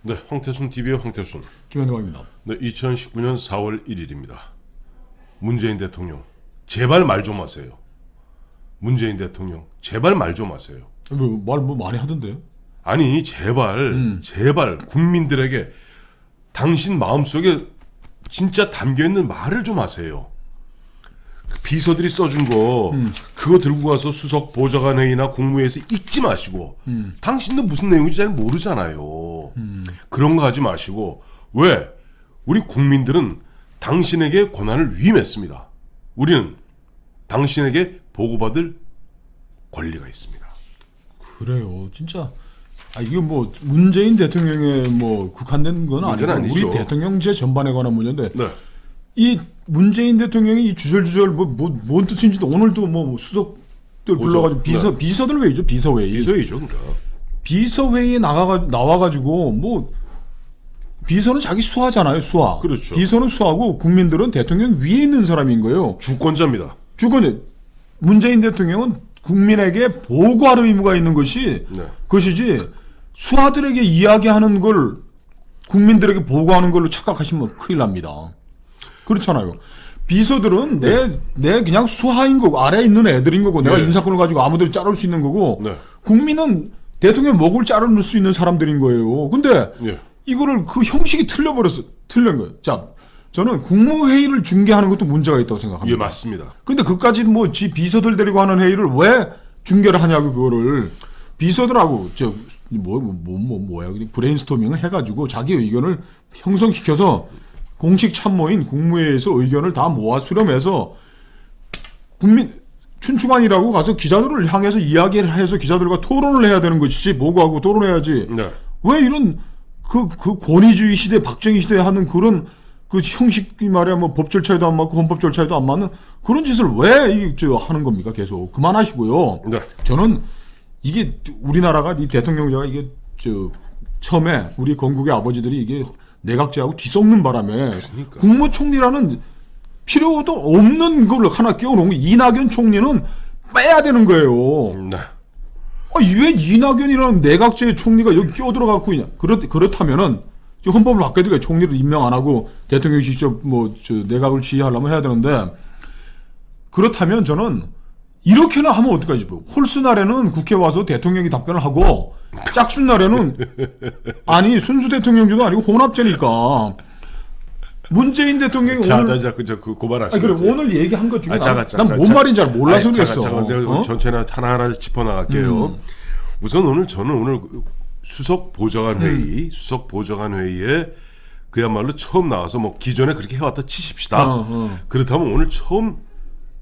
네, 황태순 TV의 황태순. 김현동입니다. 네, 2019년 4월 1일입니다. 문재인 대통령, 제발 말 좀 하세요. 문재인 대통령, 제발 말 좀 하세요. 말 많이 하던데요? 아니, 제발 국민들에게 당신 마음속에 진짜 담겨있는 말을 좀 하세요. 그 비서들이 써준 거 그거 들고 가서 수석 보좌관 회의나 국무회의에서 읽지 마시고 당신도 무슨 내용인지 잘 모르잖아요. 그런 거 하지 마시고, 왜? 우리 국민들은 당신에게 권한을 위임했습니다. 우리는 당신에게 보고받을 권리가 있습니다. 그래요. 진짜 이게 뭐 문재인 대통령에 뭐 국한된 건 아니고 우리 대통령제 전반에 관한 문제인데, 네. 이 문재인 대통령이 이 주절주절 뭔 뜻인지도 오늘도 뭐 수석들 불러가지고 비서들 회의죠. 비서회의죠. 그러니까. 비서회의에 나와가지고 뭐 비서는 자기 수하잖아요. 수하. 그렇죠. 비서는 수하고 국민들은 대통령 위에 있는 사람인 거예요. 주권자입니다. 문재인 대통령은 국민에게 보고할 의무가 있는 것이지 수하들에게 이야기하는 걸 국민들에게 보고하는 걸로 착각하시면 큰일 납니다. 그렇잖아요. 비서들은 내 그냥 수하인 거고 아래에 있는 애들인 거고 내가 인사권을 가지고 아무데나 자를 수 있는 거고 국민은 대통령 목을 자를 수 있는 사람들인 거예요. 근데 이거를 그 형식이 틀린 거예요. 자, 저는 국무회의를 중계하는 것도 문제가 있다고 생각합니다. 예, 맞습니다. 근데 그까지 뭐 지 비서들 데리고 하는 회의를 왜 중계를 하냐고, 그거를 비서들하고 뭐야 브레인스토밍을 해가지고 자기 의견을 형성시켜서 공식 참모인 국무회의에서 의견을 다 모아 수렴해서 국민 춘추관이라고 가서 기자들을 향해서 이야기를 해서 기자들과 토론을 해야 되는 것이지, 보고하고 토론해야지. 왜 이런 그 권위주의 시대, 박정희 시대에 하는 그런 그 형식이 말이야 뭐 법 절차에도 안 맞고 헌법 절차에도 안 맞는 그런 짓을 왜 하는 겁니까? 계속 그만하시고요. 저는 이게 우리나라가 이 대통령제가 이게 처음에 우리 건국의 아버지들이 이게 내각제하고 뒤섞는 바람에 국무총리라는 필요도 없는 걸 하나 끼워놓은 거. 이낙연 총리는 빼야 되는 거예요. 왜 이낙연이라는 내각제 총리가 여기 끼어들어갖고 있냐? 그렇다면은 헌법을 바꿔야 되니까 총리를 임명 안 하고 대통령이 직접 내각을 지휘하려면 해야 되는데, 그렇다면 저는 이렇게나 하면 어떡하지? 홀수 날에는 국회 와서 대통령이 답변을 하고, 짝수 날에는 아니 순수 대통령제도 아니고 혼합제니까 문재인 대통령이 오늘 얘기한 것 중에 난 뭔 말인지 잘 몰라서 그랬어. 전체나 하나하나 짚어나갈게요. 우선 저는 오늘 수석 보좌관 회의에 그야말로 처음 나와서 뭐 기존에 그렇게 해왔다 치십시다. 그렇다면 오늘 처음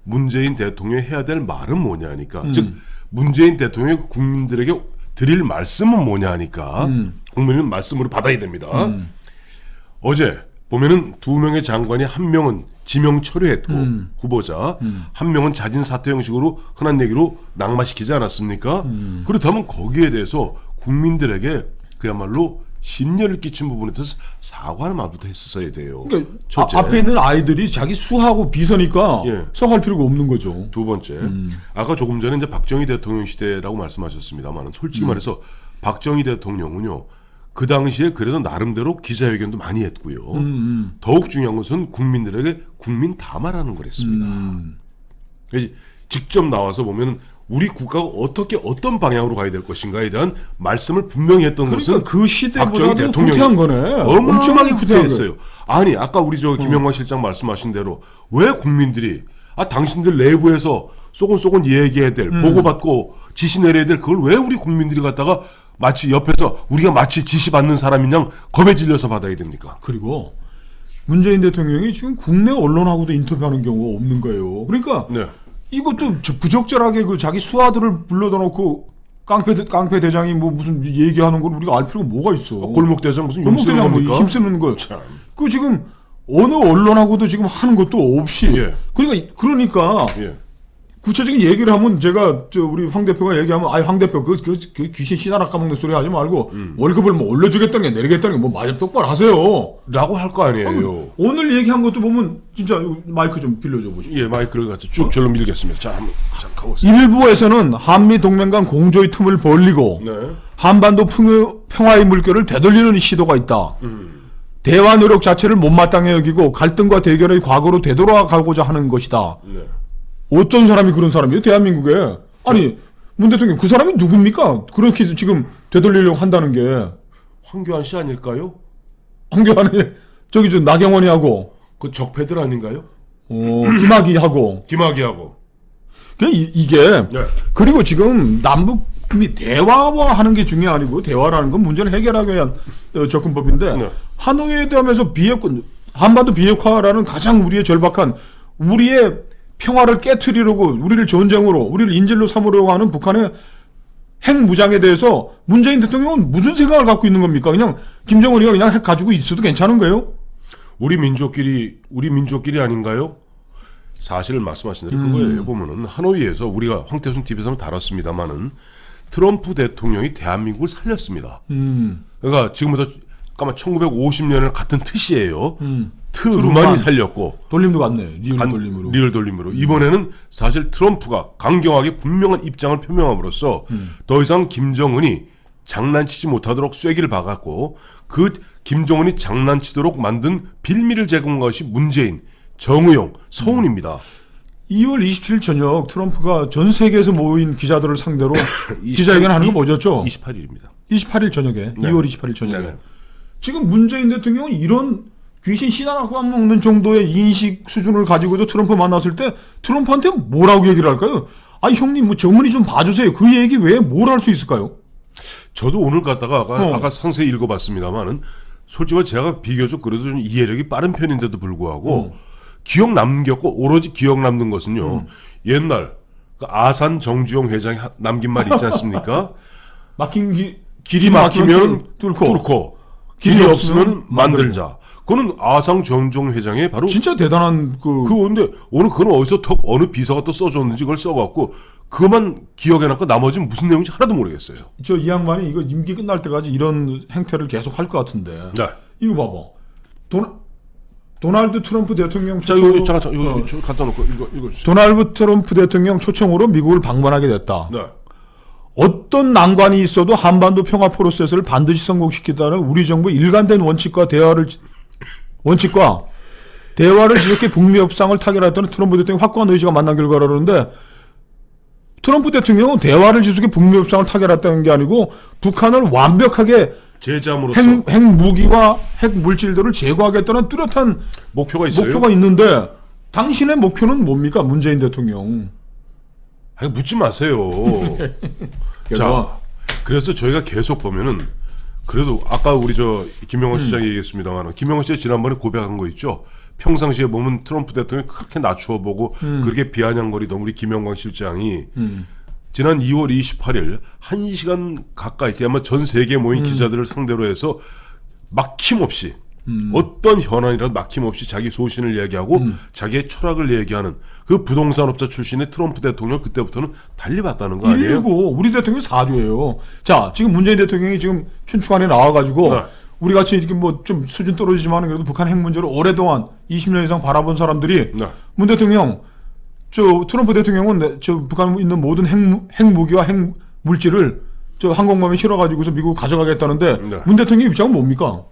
문재인 대통령이 해야 될 말은 뭐냐니까. 즉 문재인 대통령이 국민들에게 드릴 말씀은 뭐냐니까. 국민은 말씀으로 받아야 됩니다. 어제 보면은 2명의 장관이 한 명은 지명 철회했고 후보자, 한 명은 자진 사퇴 형식으로 흔한 얘기로 낙마시키지 않았습니까? 그렇다면 거기에 대해서 국민들에게 그야말로 심려를 끼친 부분에 대해서 사과하는 말부터 했었어야 돼요. 그러니까 앞에 있는 아이들이 자기 수하고 비서니까 사과할 필요가 없는 거죠. 두 번째, 아까 조금 전에 이제 박정희 대통령 시대라고 말씀하셨습니다만, 솔직히 말해서 박정희 대통령은요, 그 당시에 그래도 나름대로 기자회견도 많이 했고요. 더욱 중요한 것은 국민들에게 국민 담화라는 걸 했습니다. 직접 나와서 보면 우리 국가가 어떤 방향으로 가야 될 것인가에 대한 말씀을 분명히 했던 것은 그 시대보다도 후퇴한 거네. 엄청나게 후퇴했어요. 아니, 아까 우리 김영광 실장 말씀하신 대로 왜 국민들이 당신들 내부에서 쏘곤쏘곤 얘기해야 될, 보고받고 지시 내려야 될 그걸 왜 우리 국민들이 갖다가 마치 옆에서 우리가 마치 지시받는 사람인 양 겁에 질려서 받아야 됩니까? 그리고 문재인 대통령이 지금 국내 언론하고도 인터뷰하는 경우가 없는 거예요. 그러니까 이것도 부적절하게 자기 수하들을 불러다 놓고 깡패 대장이 뭐 무슨 얘기하는 걸 우리가 알 필요가 뭐가 있어. 골목 대장 무슨 힘쓰는 걸. 그 지금 어느 언론하고도 지금 하는 것도 없이. 그러니까 구체적인 얘기를 하면 제가 우리 황 대표가 얘기하면 황 대표 그 귀신 씨나라 까먹는 소리 하지 말고 월급을 뭐 올려주겠다는 게 내리겠다는 게 뭐 말 똑바로 하세요 라고 할 거 아니에요. 오늘 얘기한 것도 보면 진짜 마이크 좀 빌려줘 보시죠. 마이크를 같이 쭉 절로 밀겠습니다. 자, 한번 가보세요. 일부에서는 한미 동맹 간 공조의 틈을 벌리고 한반도 평화의 물결을 되돌리는 시도가 있다. 대화 노력 자체를 못마땅해 여기고 갈등과 대결의 과거로 되돌아가고자 하는 것이다. 네. 어떤 사람이 그런 사람이에요? 대한민국에. 아니 문 대통령 그 사람이 누굽니까? 그렇게 지금 되돌리려고 한다는 게. 황교안 씨 아닐까요? 한교안에 저기 저 나경원이 하고 그 적폐들 아닌가요? 김학이 하고. 김학의하고. 이게 네. 그리고 지금 남북이 대화하는 게 중요한 게 아니고 대화라는 건 문제를 해결하기 위한 접근법인데 네. 하노이에 대하면서 한반도 비핵화라는 가장 우리의 절박한 우리의 평화를 깨트리려고 우리를 전쟁으로 우리를 인질로 삼으려고 하는 북한의 핵무장에 대해서 문재인 대통령은 무슨 생각을 갖고 있는 겁니까? 그냥 김정은이가 그냥 핵 가지고 있어도 괜찮은 거예요? 우리 민족끼리 아닌가요? 사실 말씀하신 대로 그거예요. 보면은 하노이에서 우리가 황태순 TV에서 한번 다뤘습니다만은 트럼프 대통령이 대한민국을 살렸습니다. 그러니까 지금부터 아마 1950년을 같은 뜻이에요. 트루만이 살렸고 돌림도 같네. 리얼 돌림으로. 이번에는 사실 트럼프가 강경하게 분명한 입장을 표명함으로써 더 이상 김정은이 장난치지 못하도록 쐐기를 박았고 그 김정은이 장난치도록 만든 빌미를 제공한 것이 문재인, 정의용, 서훈입니다. 2월 27일 저녁 트럼프가 전 세계에서 모인 기자들을 상대로 기자회견하는 거 보셨죠? 28일입니다. 28일 저녁에. 네. 2월 28일 저녁에. 네. 지금 문재인 대통령은 이런 귀신 씨나라고 안 먹는 정도의 인식 수준을 가지고도 트럼프 만났을 때 트럼프한테 뭐라고 얘기를 할까요? 아니 형님 뭐 정문이 좀 봐주세요. 그 얘기 외에 뭘 할 수 있을까요? 저도 오늘 갔다가 아까 상세히 읽어봤습니다만은 솔직히 제가 비교적 그래도 좀 이해력이 빠른 편인데도 불구하고 기억 남겼고 오로지 기억 남는 것은요. 옛날 그 아산 정주영 회장이 남긴 말 있지 않습니까? 막힌 길이 막히면 뚫고 길이 없으면 만들자. 그거는 아상 정종 회장의 바로 진짜 대단한 근데 오늘 그건 어디서 어느 비서가 또 써줬는지 그걸 써갖고 그것만 기억해놨고 나머지는 무슨 내용인지 하나도 모르겠어요. 저 이 양반이 이거 임기 끝날 때까지 이런 행태를 계속 할 것 같은데. 네. 이거 봐봐. 도널드 트럼프 대통령 자, 이거 잠깐 이거 갖다 놓고 읽어주세요. 도널드 트럼프 대통령 초청으로 미국을 방문하게 됐다. 네. 어떤 난관이 있어도 한반도 평화 프로세스를 반드시 성공시키다는 우리 정부의 일관된 원칙과 대화를 지속해 북미 협상을 타결했다는 트럼프 대통령 확고한 의지가 만난 결과라는데 트럼프 대통령은 대화를 지속해 북미 협상을 타결했다는 게 아니고 북한을 완벽하게 제자함으로써 핵무기와 핵물질들을 제거하겠다는 뚜렷한 목표가 있어요. 목표가 있는데 당신의 목표는 뭡니까? 문재인 대통령. 아니, 묻지 마세요. 자, 그래서 저희가 계속 보면은 그래도 아까 우리 김영환 시장이 얘기했습니다만 김영환 씨가 지난번에 고백한 거 있죠. 평상시에 보면 트럼프 대통령이 그렇게 낮추어 보고 그렇게 비아냥거리던 우리 김영광 실장이 지난 2월 28일 1시간 가까이 아마 전 세계 모인 기자들을 상대로 해서 막힘없이 어떤 현안이라도 막힘없이 자기 소신을 얘기하고 자기의 철학을 얘기하는 그 부동산업자 출신의 트럼프 대통령 그때부터는 달리 봤다는 거 아니에요? 일고 우리 대통령이 사료예요. 자, 지금 문재인 대통령이 지금 춘추관에 나와가지고 네. 우리 같이 이렇게 뭐 좀 수준 떨어지지만 그래도 북한 핵 문제를 오랫동안 20년 이상 바라본 사람들이 네. 문 대통령, 트럼프 대통령은 북한에 있는 모든 핵무기와 핵물질을 항공모함에 실어가지고서 미국 가져가겠다는데 네. 문 대통령 입장은 뭡니까?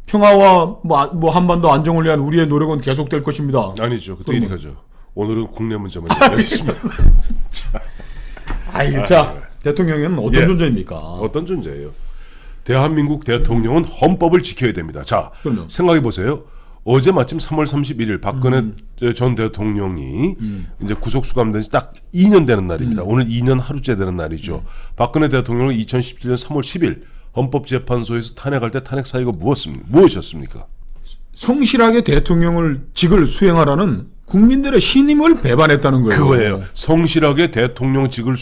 평화와 뭐 한반도 안정을 위한 우리의 노력은 계속될 것입니다. 아니죠. 그때 이렇게 하죠. 오늘은 국내 문제만 얘기하겠습니다. 자, 대통령은 어떤 예. 존재입니까? 어떤 존재예요? 대한민국 대통령은 헌법을 지켜야 됩니다. 자, 그럼요. 생각해 보세요. 어제 마침 3월 31일 박근혜 전 대통령이 이제 구속 수감된 지 딱 2년 되는 날입니다. 오늘 2년 하루째 되는 날이죠. 박근혜 대통령은 2017년 3월 10일 헌법재판소에서 탄핵할 때 탄핵 사유가 무엇이었습니까? 성실하게 직을 수행하라는 국민들의 신임을 배반했다는 거예요. 그거예요. 성실하게 대통령직을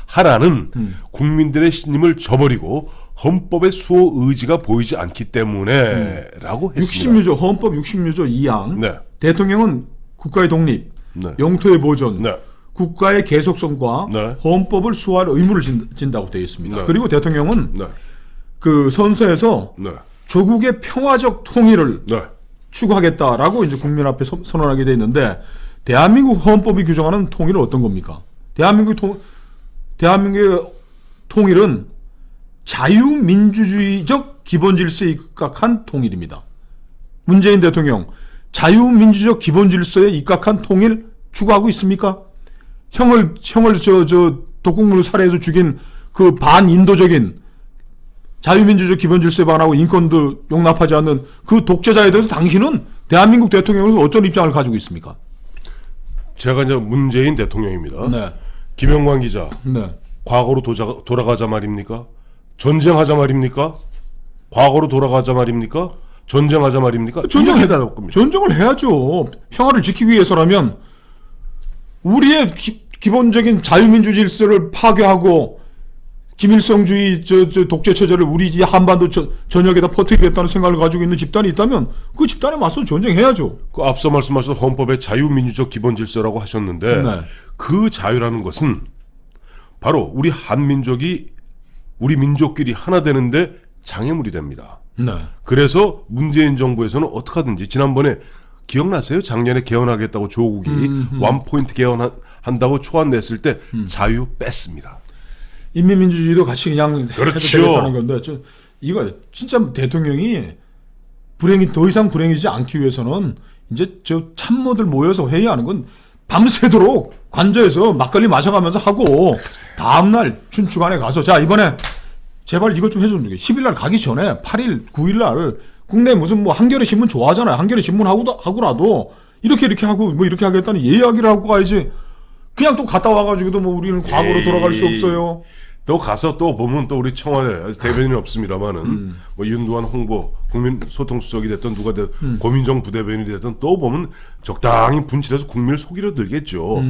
하라는 국민들의 신임을 저버리고 헌법의 수호 의지가 보이지 않기 때문에 라고 했습니다. 헌법 60묘조 2항 네. 대통령은 국가의 독립, 네. 영토의 보존, 네. 국가의 계속성과 네. 헌법을 수호할 의무를 진다고 되어 있습니다. 네. 그리고 대통령은 네. 그 선서에서 네. 조국의 평화적 통일을 네. 추구하겠다라고 이제 국민 앞에 선언하게 돼 있는데 대한민국 헌법이 규정하는 통일은 어떤 겁니까? 대한민국의 통일은 자유민주주의적 기본질서에 입각한 통일입니다. 문재인 대통령 자유민주적 기본질서에 입각한 통일 추구하고 있습니까? 형을 독극물 살해해서 죽인 그 반인도적인 자유민주적 기본질서에 반하고 인권도 용납하지 않는 그 독재자에 대해서 당신은 대한민국 대통령으로서 어떤 입장을 가지고 있습니까? 제가 이제 문재인 대통령입니다. 네. 김영광 기자, 네. 과거로 돌아가자 말입니까? 전쟁하자 말입니까? 과거로 돌아가자 말입니까? 전쟁하자 말입니까? 전쟁해야 될 겁니다. 전쟁을 해야죠. 평화를 지키기 위해서라면 우리의 기본적인 자유민주 질서를 파괴하고 김일성주의 독재 체제를 우리 이 한반도 전역에다 퍼뜨리겠다는 생각을 가지고 있는 집단이 있다면 그 집단에 맞서 전쟁해야죠. 그 앞서 말씀하신 헌법의 자유민주적 기본질서라고 하셨는데 네. 그 자유라는 것은 바로 우리 한민족이 우리 민족끼리 하나 되는데 장애물이 됩니다. 네. 그래서 문재인 정부에서는 어떻게 하든지 지난번에 기억나세요? 작년에 개헌하겠다고 조국이 원포인트 개헌한다고 초안 냈을 때 자유 뺐습니다. 인민민주주의도 같이 그냥 해도 그렇죠. 되겠다는 건데 이거 진짜 대통령이 더 이상 불행해지지 않기 위해서는 이제 참모들 모여서 회의하는 건 밤새도록 관저에서 막걸리 마셔가면서 하고 다음날 춘추관에 가서 자 이번에 제발 이것 좀 해주면 되게 10일 날 가기 전에 8일 9일 날 국내 무슨 뭐 한겨레 신문 좋아하잖아요. 한겨레 신문 하고라도 이렇게 하고 뭐 이렇게 하겠다는 이야기를 하고 가야지. 그냥 또 갔다 와가지고도 뭐 우리는 과거로 돌아갈 수 없어요. 또 가서 또 보면 또 우리 청와대 대변인이 없습니다만은 뭐 윤두환 홍보 국민소통수석이 됐던 누가 됐든 고민정 부대변인이 됐든 또 보면 적당히 분칠해서 국민을 속이려 들겠죠.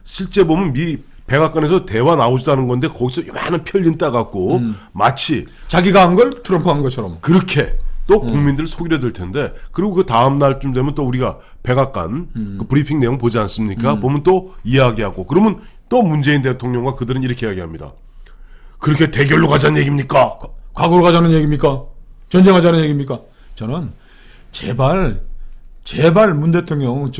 실제 보면 미 백악관에서 대화 나오지도 않은 건데 거기서 요만한 편린 따갖고 마치 자기가 한 걸 트럼프 한 것처럼. 그렇게 또 국민들을 속이려 들 텐데 그리고 그 다음 날쯤 되면 또 우리가 백악관 그 브리핑 내용 보지 않습니까? 보면 또 이야기하고 그러면 또 문재인 대통령과 그들은 이렇게 이야기합니다. 그렇게 대결로 가자는 얘기입니까? 과거로 가자는 얘기입니까? 전쟁하자는 얘기입니까? 저는 제발 문 대통령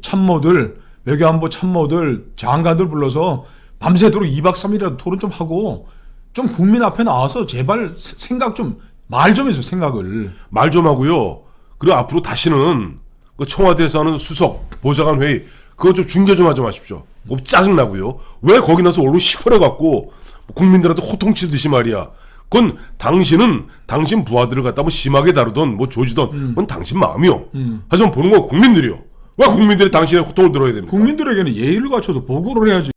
참모들 외교안보 참모들 장관들 불러서 밤새도록 2박 3일이라도 토론 좀 하고 좀 국민 앞에 나와서 제발 생각 좀 말 좀 해줘 생각을. 말 좀 하고요. 그리고 앞으로 다시는 그 청와대에서 하는 수석 보좌관 회의 그거 좀 중계 좀 하지 마십시오. 뭐 짜증 나고요. 왜 거기 나서 얼굴 시퍼래 갖고 국민들한테 호통치듯이 말이야. 그건 당신은 당신 부하들을 갖다 뭐 심하게 다루던 뭐 조지던 그건 당신 마음이요. 하지만 보는 건 국민들이요. 왜 국민들이 당신의 호통을 들어야 됩니까? 국민들에게는 예의를 갖춰서 보고를 해야지.